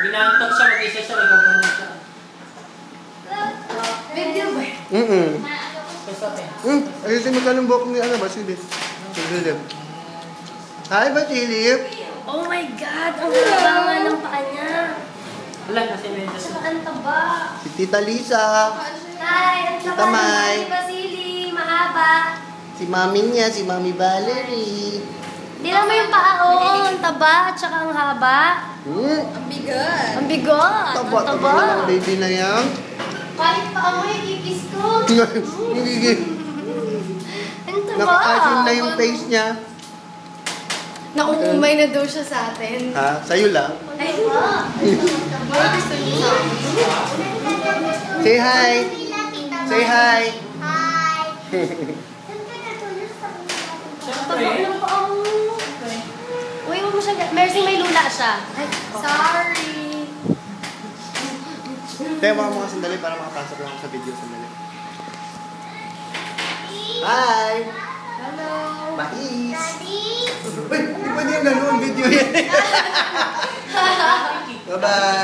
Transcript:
Pag inaantok siya, mag-isa siya, nagagano siya. Video ba? Ayusin mo ka ng buhok ni ano ba, Silip? Silip. Hi, Basilip! Oh my God! Ang haba nga ng paa niya. Wala, kasi medyo siya. Ang taba. Si Tita Lisa. Hi! Ang Tita taba Mai. ni Basili. Mahaba. Si Mami niya, si Mami Valerie. Tingnan mo yung paa, oh. Ang taba at saka ang haba. Ang bigat. Ang bigot. Taba, Ang taba na lang baby na yan. Kahit paa mo, ikikis ko. Ang taba. Naka-asin na yung face niya. Nakukumay na daw siya sa atin. Ha? Sa'yo lang. Ay, ba? Gusto niyo sa akin? Say hi. Say hi. Ang taba ng paa mo. Uy, huwag mo siya. Mercy, may lula siya. Ay, Sorry. Tayo mga sandali para makapasok lang ako sa video sandali. Hi! Hello. Mais! Uy, hindi pwede yung gano'n video yan. Bye-bye!